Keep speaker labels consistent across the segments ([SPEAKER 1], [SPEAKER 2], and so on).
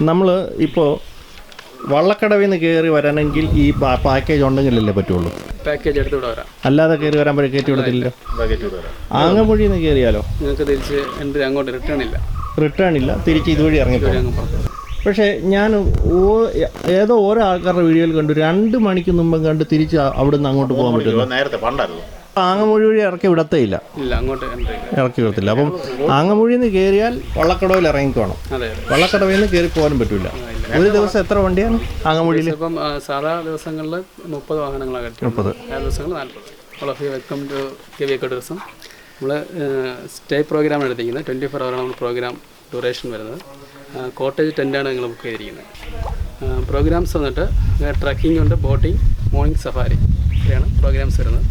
[SPEAKER 1] നമ്മൾ ഇപ്പോൾ വള്ളക്കടവിൽ നിന്ന് കയറി വരണമെങ്കിൽ ഈ പാക്കേജ് ഉണ്ടെങ്കിലല്ലേ പറ്റുള്ളൂ.
[SPEAKER 2] പാക്കേജ് എടുത്തുകൂടെ വരാം,
[SPEAKER 1] അല്ലാതെ കയറി വരാൻ കയറ്റി വിടത്തില്ല. ആങ്ങമൊഴിയിൽ നിന്ന് കയറിയാലോ
[SPEAKER 2] നിങ്ങൾക്ക് തിരിച്ച് എൻ്റെ അങ്ങോട്ട് റിട്ടേൺ ഇല്ല, തിരിച്ച് ഇതുവഴി ഇറങ്ങിപ്പോകും.
[SPEAKER 1] പക്ഷേ ഞാൻ ഏതോ ഓരോ ആൾക്കാരുടെ വീഡിയോയിൽ കണ്ടു 2 മണിക്ക് മുമ്പ് കണ്ട് തിരിച്ച് അവിടെ നിന്ന് അങ്ങോട്ട് പോകാൻ പറ്റുമോ.
[SPEAKER 3] നേരത്തെ പണ്ടായിരുന്നു.
[SPEAKER 1] ആങ്ങമൊഴി വഴി ഇറക്കി വിടത്തേയില്ല, ഇറക്കി വിടത്തില്ല. അപ്പം ആങ്ങമൊഴിയിൽ നിന്ന് കയറിയാൽ വള്ളക്കടവിൽ ഇറങ്ങിക്കോണം. വള്ളക്കടവിൽ നിന്ന് കയറി പോകാനും പറ്റില്ല. ഒരു ദിവസം എത്ര വണ്ടിയാണ് ആങ്ങമൊഴിയിൽ?
[SPEAKER 2] ഇപ്പം സാധാ ദിവസങ്ങളിൽ 30 വാഹനങ്ങളാണ്. 30 ദിവസങ്ങൾ 40. Welcome to KV tourism. നമ്മൾ സ്റ്റേ പ്രോഗ്രാമാണ് എടുത്തിരിക്കുന്നത്. 24 hour നമ്മൾ പ്രോഗ്രാം ഡ്യൂറേഷൻ വരുന്നത്. കോട്ടേജ് ടെൻ്റാണ് നിങ്ങൾ ബുക്ക് ചെയ്തിരിക്കുന്നത്. പ്രോഗ്രാംസ് വന്നിട്ട് ട്രക്കിംഗ് ഉണ്ട്, ബോട്ടിംഗ്, മോർണിംഗ് സഫാരി, ഇവയാണ് പ്രോഗ്രാംസ് വരുന്നത്.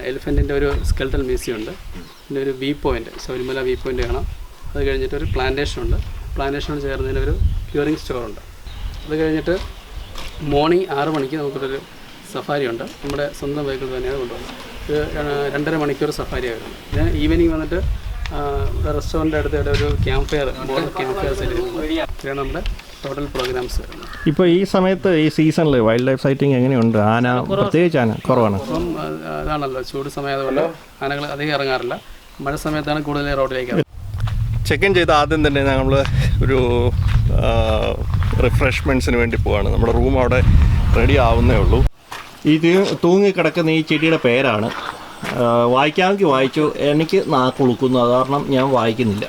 [SPEAKER 2] എലിഫൻറ്റിൻ്റെ ഒരു സ്കെൽട്ടൽ മ്യൂസിയം ഉണ്ട്, പിന്നെ ഒരു view point, Sabarimala view point കാണാം. അത് കഴിഞ്ഞിട്ട് ഒരു പ്ലാന്റേഷൻ ഉണ്ട്, പ്ലാന്റേഷനോട് ചേർന്നതിന് ഒരു ക്യൂറിംഗ് സ്റ്റോറുണ്ട്. അത് കഴിഞ്ഞിട്ട് മോർണിംഗ് 6 മണിക്ക് നമുക്കൊരു സഫാരി ഉണ്ട്, നമ്മുടെ സ്വന്തം വെഹിക്കിൾ തന്നെയാണ് കൊണ്ടുപോകുന്നത്. ഒരു 2.5 മണിക്കൂർ സഫാരി ആയിരുന്നു. പിന്നെ ഈവനിങ് വന്നിട്ട് റെസ്റ്റോറൻറ്റ് അടുത്ത് ഒരു camp fire, model camp fire set ചെയ്തിട്ടുണ്ട്. ഇതാണ് നമ്മുടെ ടോട്ടൽ പ്രോഗ്രാംസ് വരുന്നത്.
[SPEAKER 1] ഇപ്പോൾ ഈ സമയത്ത് ഈ സീസണിൽ വൈൽഡ് ലൈഫ് സൈറ്റിംഗ് എങ്ങനെയുണ്ട്? ആന, പ്രത്യേകിച്ച് ആന കുറവാണ്.
[SPEAKER 2] അപ്പം അതാണല്ലോ ചൂട് സമയമായതുകൊണ്ട് ആനകൾ അധികം ഇറങ്ങാറില്ല. മഴ സമയത്താണ് കൂടുതൽ റോഡിലേക്ക്.
[SPEAKER 1] ചെക്ക് ഇൻ ചെയ്ത് ആദ്യം തന്നെ നമ്മൾ ഒരു റിഫ്രഷ്മെൻറ്റ്സിന് വേണ്ടി പോവാണ്. നമ്മുടെ റൂം അവിടെ റെഡി ആവുന്നേ ഉള്ളൂ. ഈ തൂങ്ങിക്കിടക്കുന്ന ഈ ചെടിയുടെ പേരാണ്, വായിക്കാമെങ്കിൽ വായിച്ചു, എനിക്ക് നാക്കുളുക്കുന്നു, അത് കാരണം ഞാൻ വായിക്കുന്നില്ല.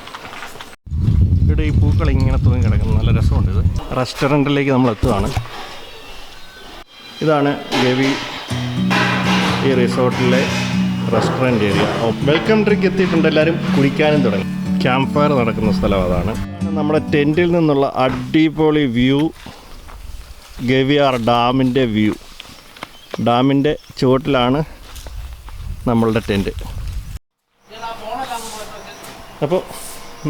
[SPEAKER 1] ഇവിടെ ഈ പൂക്കൾ ഇങ്ങനെ തൂങ്ങി കിടക്കുന്നു, നല്ല രസമുണ്ട്. ഇത് റെസ്റ്റോറൻറ്റിലേക്ക് നമ്മൾ എത്തുകയാണ്. ഇതാണ് ഗവി ഈ റിസോർട്ടിലെ റെസ്റ്റോറൻറ്റ് ഏരിയ. വെൽക്കം ഡ്രിങ്ക് എത്തിയിട്ടുണ്ട്, എല്ലാവരും കുടിക്കാനും തുടങ്ങി. ക്യാമ്പ് ഫയർ നടക്കുന്ന സ്ഥലം അതാണ്. നമ്മുടെ ടെൻറ്റിൽ നിന്നുള്ള അടിപൊളി വ്യൂ, ഗവിയാർ ഡാമിൻ്റെ വ്യൂ. ഡാമിൻ്റെ ചുവട്ടിലാണ് നമ്മളുടെ ടെൻറ്റ്. അപ്പോൾ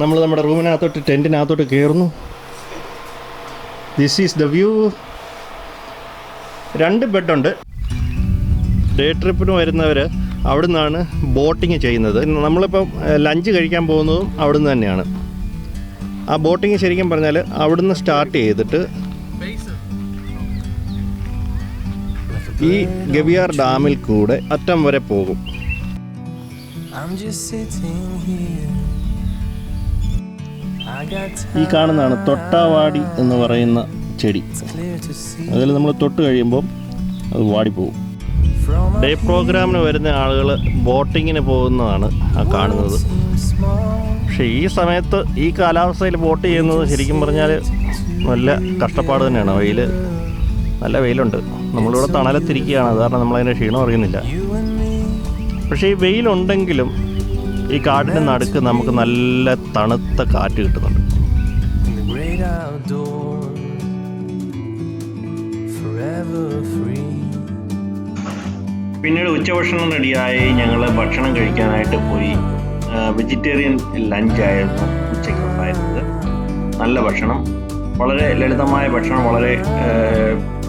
[SPEAKER 1] നമ്മൾ നമ്മുടെ റൂമിനകത്തോട്ട്, ടെൻറ്റിനകത്തോട്ട് കയറുന്നു. This is the view. 2 ബെഡുണ്ട്. ഡേ ട്രിപ്പിന് വരുന്നവർ അവിടെ നിന്നാണ് ബോട്ടിങ് ചെയ്യുന്നത്. നമ്മളിപ്പം ലഞ്ച് കഴിക്കാൻ പോകുന്നതും അവിടെ നിന്ന് തന്നെയാണ്. ആ ബോട്ടിങ് ശരിക്കും പറഞ്ഞാൽ അവിടെ നിന്ന് സ്റ്റാർട്ട് ചെയ്തിട്ട് ഈ ഗവിയാർ ഡാമിൽ കൂടെ അറ്റം വരെ പോകും. ഈ കാണുന്നതാണ് തൊട്ടാവാടി എന്ന് പറയുന്ന ചെടി. അതിൽ നമ്മൾ തൊട്ട് കഴിയുമ്പോൾ അത് വാടിപ്പോകും. ഡേ പ്രോഗ്രാമിന് വരുന്ന ആളുകൾ ബോട്ടിങ്ങിന് പോകുന്നതാണ് ആ കാണുന്നത്. പക്ഷേ ഈ സമയത്ത് ഈ കാലാവസ്ഥയിൽ ബോട്ട് ചെയ്യുന്നത് ശരിക്കും പറഞ്ഞാൽ നല്ല കഷ്ടപ്പാട് തന്നെയാണ്. നല്ല വെയിലുണ്ട്. നമ്മളിവിടെ തണലത്തിരിക്കുകയാണ്, അത് കാരണം നമ്മളതിൻ്റെ ക്ഷീണം അറിയുന്നില്ല. പക്ഷേ ഈ വെയിലുണ്ടെങ്കിലും ഈ കാടിൻ്റെ നടുക്ക് നമുക്ക് നല്ല തണുത്ത കാറ്റ് കിട്ടുന്നുണ്ട്. പിന്നീട് ഉച്ചഭക്ഷണം റെഡിയായി ഞങ്ങൾ ഭക്ഷണം കഴിക്കാനായിട്ട് പോയി. വെജിറ്റേറിയൻ ലഞ്ചായിരുന്നു ഉച്ചയ്ക്ക് ഉണ്ടായിരുന്നത്. നല്ല ഭക്ഷണം, വളരെ ലളിതമായ ഭക്ഷണം, വളരെ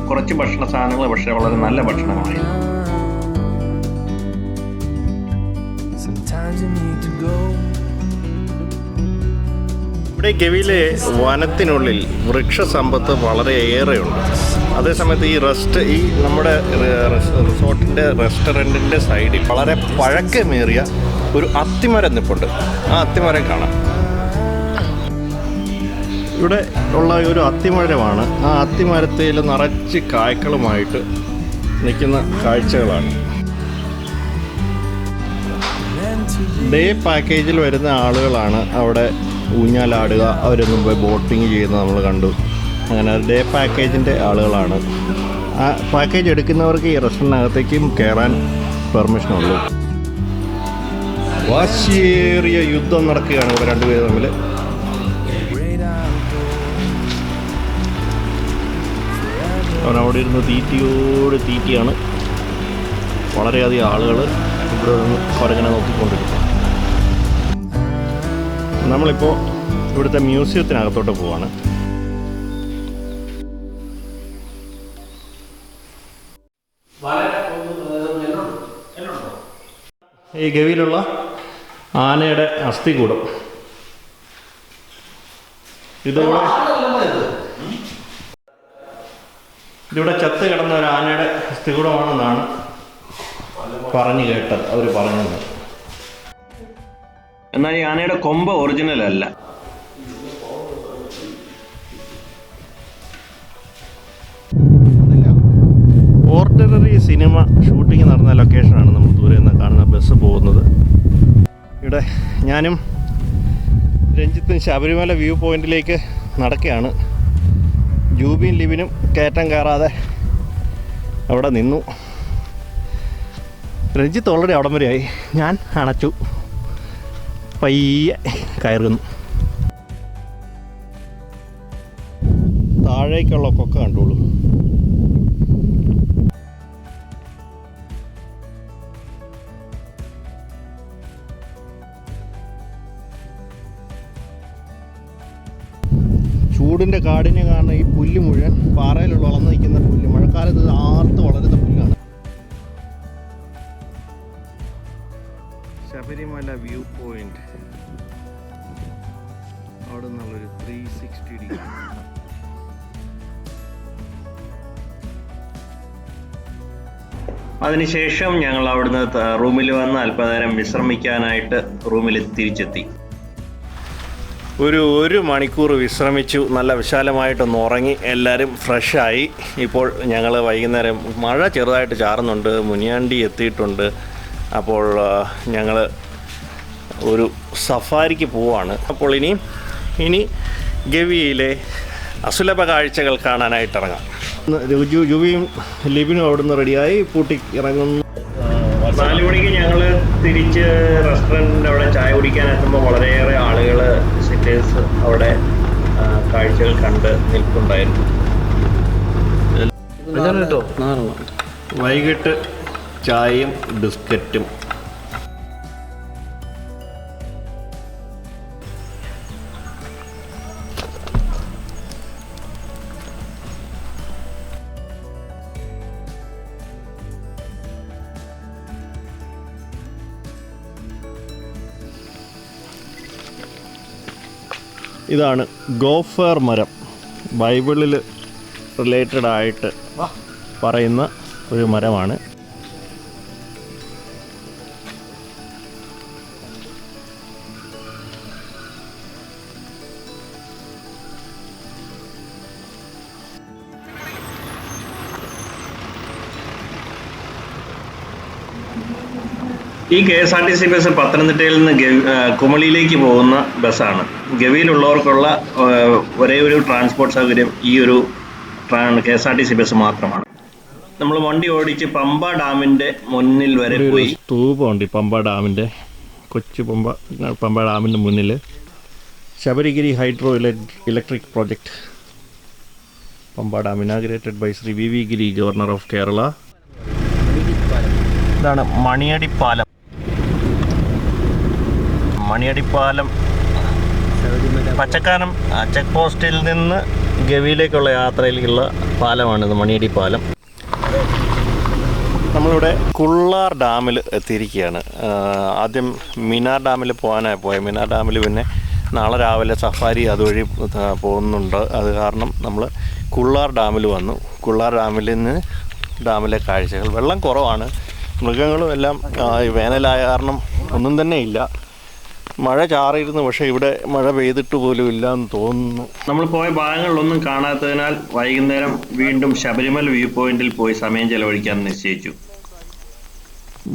[SPEAKER 1] കുറച്ച് ഭക്ഷണ സാധനങ്ങൾ, പക്ഷേ വളരെ നല്ല ഭക്ഷണമായിരുന്നു. ഇവിടെ ഗവിയിലെ വനത്തിനുള്ളിൽ വൃക്ഷസമ്പത്ത് വളരെയേറെയുണ്ട്. അതേസമയത്ത് ഈ നമ്മുടെ റിസോർട്ടിൻ്റെ റെസ്റ്റോറൻറ്റിൻ്റെ സൈഡിൽ വളരെ പഴക്കമേറിയ ഒരു അത്തിമരം നിൽപ്പുണ്ട്. ആ അത്തിമരം കാണാം. ഇവിടെ ഉള്ള ഒരു അത്തിമരമാണ്. ആ അത്തിമരത്തിൽ നിറച്ച് കായ്ക്കളുമായിട്ട് നിൽക്കുന്ന കാഴ്ചകളാണ്. ഡേ പാക്കേജിൽ വരുന്ന ആളുകളാണ് അവിടെ ഊഞ്ഞാലാടുക, അവരൊന്നും പോയി ബോട്ടിങ് ചെയ്യുന്നത് നമ്മൾ കണ്ടു. അങ്ങനെ ഡേ പാക്കേജിൻ്റെ ആളുകളാണ്. ആ പാക്കേജ് എടുക്കുന്നവർക്ക് ഈ റെസ്റ്റോറൻറ്റിനകത്തേക്കും കയറാൻ പെർമിഷനുള്ളൂ. വാശിയേറിയ യുദ്ധം നടക്കുകയാണ് ഇവിടെ രണ്ടുപേരും തമ്മിൽ. അവനവിടെ ഇരുന്ന് തീറ്റിയാണ്. വളരെയധികം ആളുകൾ ഇവിടെ നിന്ന് കുറങ്ങനെ നോക്കിക്കൊണ്ടിരിക്കും. നമ്മളിപ്പോൾ ഇവിടുത്തെ മ്യൂസിയത്തിനകത്തോട്ട് പോവാണ്. ഈ ഗവിയിലുള്ള ആനയുടെ അസ്ഥികൂടം. ഇതോടെ ഇതിവിടെ ചത്ത് കിടന്ന ഒരു ആനയുടെ സ്ഥികൂടമാണെന്നാണ് പറഞ്ഞു കേട്ടത്, അവർ പറഞ്ഞത്. എന്നാൽ ഈ ആനയുടെ കൊമ്പ് ഒറിജിനൽ അല്ല. ഓർഡിനറി സിനിമ ഷൂട്ടിംഗ് നടന്ന ലൊക്കേഷനാണ് നമ്മൾ ദൂരെ നിന്ന് കാണുന്ന ബസ് പോകുന്നത്. ഇവിടെ ഞാനും രഞ്ജിത്തും ശബരിമല വ്യൂ പോയിന്റിലേക്ക് നടക്കുകയാണ്. ജൂബിയും ലിബിനും കയറ്റം കയറാതെ അവിടെ നിന്നു. രഞ്ജിത്ത് ഓൾറെഡി അവിടം വരെയായി. ഞാൻ അണച്ചു പയ്യെ കയറുന്നു. താഴേക്കുള്ള കൊക്ക കണ്ടോളൂ. ചൂടിൻ്റെ കാടിനെ കാരണം ഈ പുല്ല് മുഴുവൻ പാറയിലുള്ള വളർന്നു നിൽക്കുന്ന പുല്ല്, മഴക്കാലത്ത് ആർത്ത് വളരുന്ന പുല്ലാണ്. ശബരിമല വ്യൂ പോയിന്റ്, അവിടെ നിന്നുള്ളൊരു 360 ഡിഗ്രി. അതിനുശേഷം ഞങ്ങൾ അവിടുന്ന് റൂമിൽ വന്ന് അല്പനേരം വിശ്രമിക്കാനായിട്ട് റൂമിൽ തിരിച്ചെത്തി. ഒരു മണിക്കൂർ വിശ്രമിച്ചു, നല്ല വിശാലമായിട്ടൊന്ന് ഉറങ്ങി, എല്ലാവരും ഫ്രഷായി. ഇപ്പോൾ ഞങ്ങൾ വൈകുന്നേരം മഴ ചെറുതായിട്ട് ചാറുന്നുണ്ട്, മുനിയാണ്ടി എത്തിയിട്ടുണ്ട്. അപ്പോൾ ഞങ്ങൾ ഒരു സഫാരിക്ക് പോവാണ്. അപ്പോൾ ഇനി ഗവിയിലെ അസുലഭ കാഴ്ചകൾ കാണാനായിട്ട് ഇറങ്ങാം. ജുവിയും ലിബിനും അവിടുന്ന് റെഡിയായി പൂട്ടി ഇറങ്ങുന്നു. 4 മണിക്ക് ഞങ്ങൾ തിരിച്ച് റെസ്റ്റോറൻറ്റിൻ്റെ അവിടെ ചായ കുടിക്കാൻ എത്തുമ്പോൾ വളരെയേറെ ആളുകൾ, സിറ്റേഴ്സ് അവിടെ കാഴ്ചകൾ കണ്ട് നിൽക്കുന്നുണ്ടായിരുന്നു. വൈകിട്ട് ചായയും ബിസ്ക്കറ്റും. ഇതാണ് ഗോഫർ മരം. ബൈബിളിൽ റിലേറ്റഡ് ആയിട്ട് പറയുന്ന ഒരു മരമാണ്. ഈ KSRTC ബസ് പത്തനംതിട്ടയിൽ നിന്ന് കുമളിയിലേക്ക് പോകുന്ന ബസ്സാണ്. ഗവിയിലുള്ളവർക്കുള്ള ഒരേ ഒരു ട്രാൻസ്പോർട്ട് സൗകര്യം ഈ ഒരു KSRTC ബസ് മാത്രമാണ്. നമ്മൾ വണ്ടി ഓടിച്ച് പമ്പ ഡാമിൻ്റെ മുന്നിൽ വരെ പോയി. സ്തൂപമുണ്ട് ഈ പമ്പ ഡാമിൻ്റെ, കൊച്ചു പമ്പ ഡാമിൻ്റെ മുന്നിൽ. Sabarigiri hydro electric project Pamba dam inaugurated by Shri VV Giri, governor of Kerala. ഇതാണ് മണിയടിപ്പാലം. മണിയടിപ്പാലം പച്ചക്കാനം ചെക്ക് പോസ്റ്റിൽ നിന്ന് ഗവിയിലേക്കുള്ള യാത്രയിലേക്കുള്ള പാലമാണിത്, മണിയടിപ്പാലം. നമ്മളിവിടെ കുള്ളാർ ഡാമിൽ എത്തിയിരിക്കുകയാണ്. ആദ്യം മിനാർ ഡാമിൽ പോകാനായി പോയത്. മിനാർ ഡാമിൽ പിന്നെ നാളെ രാവിലെ സഫാരി അതുവഴി പോകുന്നുണ്ട്. അത് കാരണം നമ്മൾ കുള്ളാർ ഡാമിൽ വന്നു. കുള്ളാർ ഡാമിൽ നിന്ന് ഡാമിലെ കാഴ്ചകൾ, വെള്ളം കുറവാണ്, മൃഗങ്ങളും എല്ലാം വേനലായ കാരണം ഒന്നും തന്നെ ഇല്ല. മഴ ചാറിയിരുന്നു, പക്ഷേ ഇവിടെ മഴ പെയ്തിട്ട് പോലും ഇല്ല എന്ന് തോന്നുന്നു. നമ്മൾ പോയ ഭാഗങ്ങളിലൊന്നും കാണാത്തതിനാൽ വൈകുന്നേരം വീണ്ടും ശബരിമല വ്യൂ പോയിന്റിൽ പോയി സമയം ചെലവഴിക്കാൻ നിശ്ചയിച്ചു.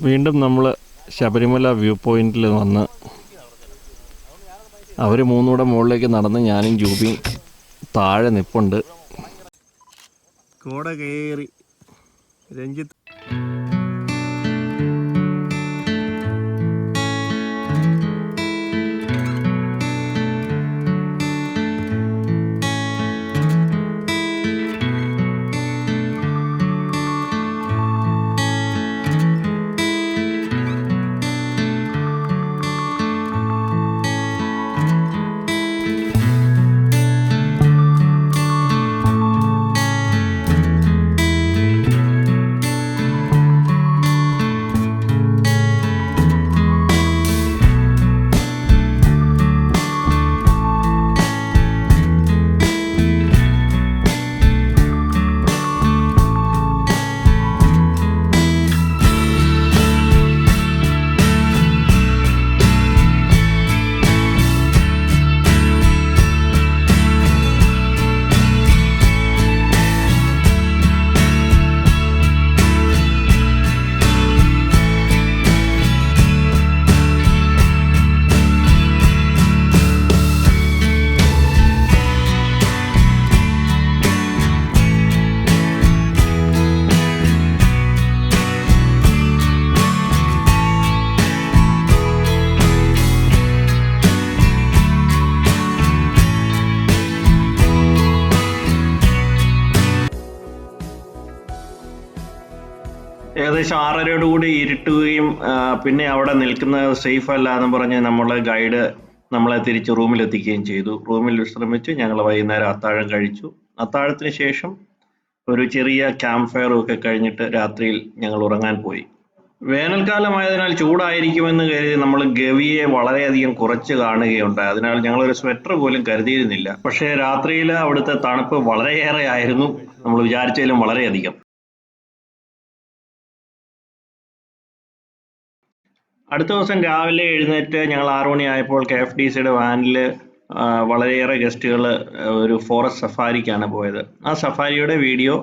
[SPEAKER 1] വീണ്ടും നമ്മൾ ശബരിമല വ്യൂ പോയിന്റിൽ വന്ന് അവർ മൂന്നൂടെ മുകളിലേക്ക് നടന്ന് ഞാനും ജൂബിയും താഴെ നിൽപ്പുണ്ട്. കോട കയറി രഞ്ജിത്ത് ഏകദേശം 6:30 ഇരുട്ടുകയും പിന്നെ അവിടെ നിൽക്കുന്നത് സേഫ് അല്ല എന്ന് പറഞ്ഞ് നമ്മളെ ഗൈഡ് നമ്മളെ തിരിച്ച് റൂമിലെത്തിക്കുകയും ചെയ്തു. റൂമിൽ വിശ്രമിച്ച് ഞങ്ങൾ വൈകുന്നേരം അത്താഴം കഴിച്ചു. അത്താഴത്തിന് ശേഷം ഒരു ചെറിയ ക്യാമ്പ് ഫയറും ഒക്കെ കഴിഞ്ഞിട്ട് രാത്രിയിൽ ഞങ്ങൾ ഉറങ്ങാൻ പോയി. വേനൽക്കാലമായതിനാൽ ചൂടായിരിക്കുമെന്ന് കരുതി നമ്മൾ ഗവിയെ വളരെയധികം കുറച്ച് കാണുകയുണ്ടായി. അതിനാൽ ഞങ്ങളൊരു സ്വെറ്റർ പോലും കരുതിയിരുന്നില്ല. പക്ഷേ രാത്രിയിൽ അവിടുത്തെ തണുപ്പ് വളരെയേറെ ആയിരുന്നു, നമ്മൾ വിചാരിച്ചതിലും വളരെയധികം. അടുത്ത ദിവസം രാവിലെ എഴുന്നേറ്റ് ഞങ്ങൾ 6 മണിയായപ്പോൾ KFDCയുടെ വാനിൽ വളരെയേറെ ഗസ്റ്റുകൾ ഒരു ഫോറസ്റ്റ് സഫാരിക്കാണ് പോയത്. ആ സഫാരിയുടെ വീഡിയോ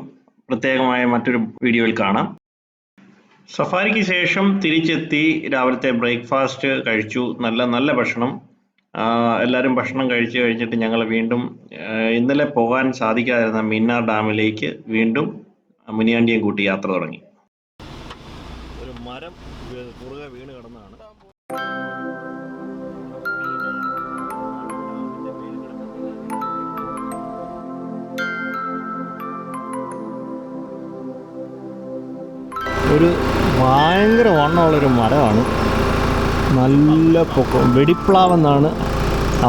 [SPEAKER 1] പ്രത്യേകമായ മറ്റൊരു വീഡിയോയിൽ കാണാം. സഫാരിക്ക് ശേഷം തിരിച്ചെത്തി രാവിലത്തെ ബ്രേക്ക്ഫാസ്റ്റ് കഴിച്ചു. നല്ല ഭക്ഷണം. എല്ലാവരും ഭക്ഷണം കഴിച്ചു കഴിഞ്ഞിട്ട് ഞങ്ങൾ വീണ്ടും ഇന്നലെ പോകാൻ സാധിക്കാതിരുന്ന മീന്നാർ ഡാമിലേക്ക് വീണ്ടും മുനിയാണ്ടിയും കൂട്ടി യാത്ര തുടങ്ങി. ഒരു മരം കുറുകെ വീണ് കിടന്നാണ്. ഒരു ഭയങ്കര വണ്ണമുള്ളൊരു മരമാണ്. നല്ല പൊക്കം, വെടിപ്ലാവെന്നാണ്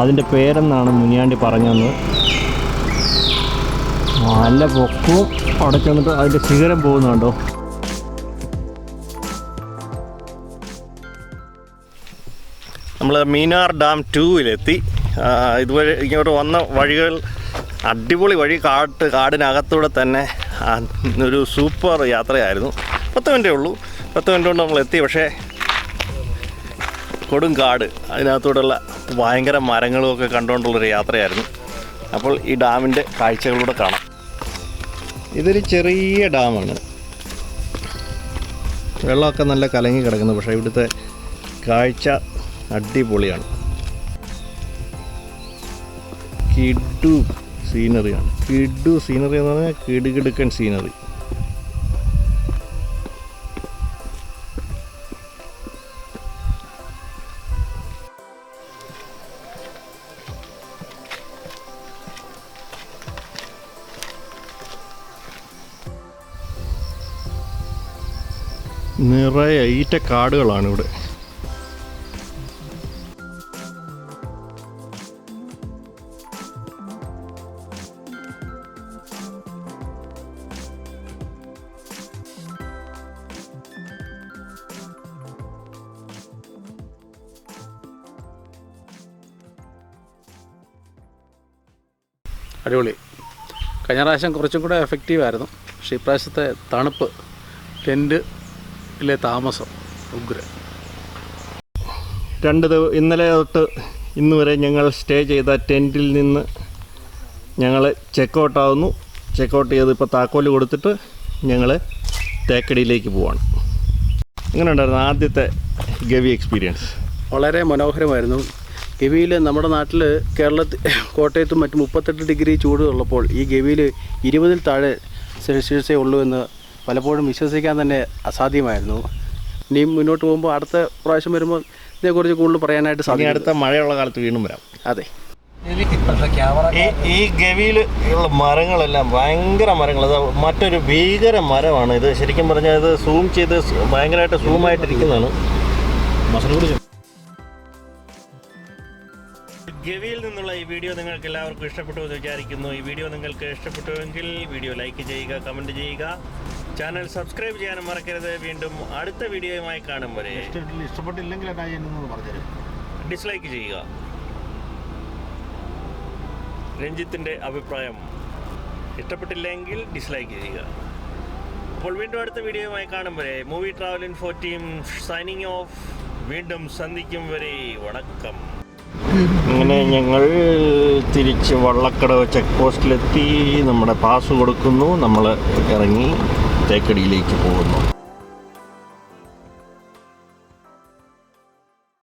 [SPEAKER 1] അതിൻ്റെ പേരെന്നാണ് മുനിയാണ്ടി പറഞ്ഞത്. നല്ല പൊക്കവും അവിടെ ചെന്നിട്ട് അതിൻ്റെ ശിഖരം പോകുന്നുണ്ടോ. നമ്മൾ മീനാർ ഡാം 2-ലെത്തി. ഇതുവഴി ഇങ്ങോട്ട് വന്ന വഴികൾ അടിപൊളി വഴി, കാടിനകത്തൂടെ തന്നെ ഒരു സൂപ്പർ യാത്രയായിരുന്നു. 10 മിനിറ്റേ ഉള്ളൂ. 10 മിനിറ്റ് കൊണ്ട് നമ്മൾ എത്തി. പക്ഷേ കൊടും കാട്, അതിനകത്തൂടെയുള്ള ഭയങ്കര മരങ്ങളുമൊക്കെ കണ്ടുകൊണ്ടുള്ളൊരു യാത്രയായിരുന്നു. അപ്പോൾ ഈ ഡാമിൻ്റെ കാഴ്ചകളിലൂടെ കാണാം. ഇതൊരു ചെറിയ ഡാമാണ്. വെള്ളമൊക്കെ നല്ല കലങ്ങി കിടക്കുന്നു. പക്ഷേ ഇവിടുത്തെ കാഴ്ച അടിപൊളിയാണ്. കിഡു സീനറിയാണ്. കിഡു സീനറി എന്ന് പറഞ്ഞാൽ കിടുകിടുക്കൻ സീനറി. നിറയെ ഈറ്റ കാടുകളാണ് ഇവിടെ.
[SPEAKER 2] അടിപൊളി. കഴിഞ്ഞ പ്രാവശ്യം കുറച്ചും കൂടെ എഫക്റ്റീവായിരുന്നു. പക്ഷേ ഇപ്രാവശ്യത്തെ തണുപ്പ്, ടെൻറ്റിലെ താമസം ഉഗ്ര.
[SPEAKER 1] ഇന്നലെ തൊട്ട് ഇന്ന് വരെ ഞങ്ങൾ സ്റ്റേ ചെയ്ത ടെൻറ്റിൽ നിന്ന് ഞങ്ങൾ ചെക്കൗട്ടാവുന്നു. ചെക്കൗട്ട് ചെയ്ത് ഇപ്പോൾ താക്കോല് കൊടുത്തിട്ട് ഞങ്ങൾ തേക്കടിയിലേക്ക് പോവാണ്. എങ്ങനെ ഉണ്ടായിരുന്നു ആദ്യത്തെ ഗവി എക്സ്പീരിയൻസ്?
[SPEAKER 2] വളരെ മനോഹരമായിരുന്നു. ഗവിയിൽ നമ്മുടെ നാട്ടിൽ കോട്ടയത്തും മറ്റും 38 ഡിഗ്രി ചൂട് ഉള്ളപ്പോൾ ഈ ഗവിയിൽ 20-ൽ താഴെ സെൽഷ്യസേ ഉള്ളൂ എന്ന് പലപ്പോഴും വിശ്വസിക്കാൻ തന്നെ അസാധ്യമായിരുന്നു. ഇനിയും മുന്നോട്ട് പോകുമ്പോൾ അടുത്ത പ്രാവശ്യം വരുമ്പോൾ ഇതിനെക്കുറിച്ച് കൂടുതൽ പറയാനായിട്ട് സാധിക്കും.
[SPEAKER 1] അടുത്ത മഴയുള്ള കാലത്ത് വീണ്ടും വരാം.
[SPEAKER 2] അതെ.
[SPEAKER 1] ഈ ഗവിയിൽ ഉള്ള മരങ്ങളെല്ലാം ഭയങ്കര മരങ്ങൾ. അത് മറ്റൊരു ഭീകര മരമാണ് ഇത്. ശരിക്കും പറഞ്ഞാൽ ഇത് സൂം ചെയ്ത് ഭയങ്കരമായിട്ട് സൂമായിട്ടിരിക്കുന്നതാണ്. ഗവിയിൽ നിന്നുള്ള ഈ വീഡിയോ നിങ്ങൾക്ക് എല്ലാവർക്കും ഇഷ്ടപ്പെട്ടു എന്ന് വിചാരിക്കുന്നു. ഈ വീഡിയോ നിങ്ങൾക്ക് ഇഷ്ടപ്പെട്ടുവെങ്കിൽ വീഡിയോ ലൈക്ക് ചെയ്യുക, കമൻറ്റ് ചെയ്യുക, ചാനൽ സബ്സ്ക്രൈബ് ചെയ്യാനും മറക്കരുത്. വീണ്ടും അടുത്ത വീഡിയോയുമായി കാണും വരെ.
[SPEAKER 3] ഇഷ്ടപ്പെട്ടില്ലെങ്കിൽ
[SPEAKER 1] ഡിസ്ലൈക്ക് ചെയ്യുക. രഞ്ജിത്തിൻ്റെ അഭിപ്രായം ഇഷ്ടപ്പെട്ടില്ലെങ്കിൽ ഡിസ്ലൈക്ക് ചെയ്യുക. അപ്പോൾ വീണ്ടും അടുത്ത വീഡിയോയുമായി കാണും വരെ movie travel info team signing off. വീണ്ടും സന്ധിക്കും വരെ വണക്കം. അങ്ങനെ ഞങ്ങൾ തിരിച്ച് വള്ളക്കടവ് ചെക്ക് പോസ്റ്റിലെത്തി. നമ്മുടെ പാസ് കൊടുക്കുന്നു. നമ്മൾ ഇറങ്ങി തേക്കടിയിലേക്ക് പോകുന്നു.